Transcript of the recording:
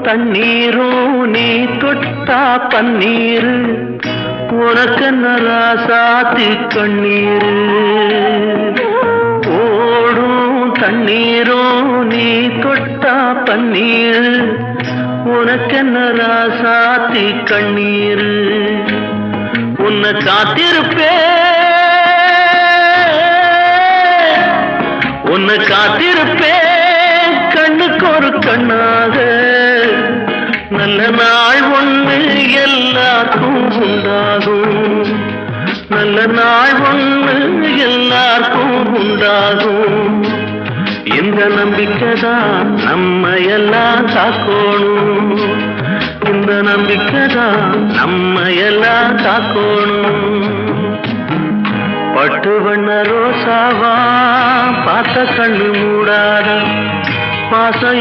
தண்ணீரும் நீ தொட்டா பன்னீரு உனக்கென்ன ராசாத்தி கண்ணீரு ஓடும் தண்ணீரும் நீ தொட்டா பன்னீரு உனக்கென்ன ராசாத்தி கண்ணீரு உன்னை காத்திருப்பேன் கண்ணுக்கு ஒரு கண்ணாக நல்ல நாள் ஒன்று எல்லாருக்கும் உண்டாகும் நல்ல நாள் ஒன்று எல்லாருக்கும் உண்டாகும் இந்த நம்பிக்கைதான் நம்ம எல்லாம் காக்கணும் இந்த நம்பிக்கைதான் நம்ம எல்லாம் காக்கணும் பட்டு வண்ண ரோசாவா பார்த்த கண்ணு மூடாத பாசம்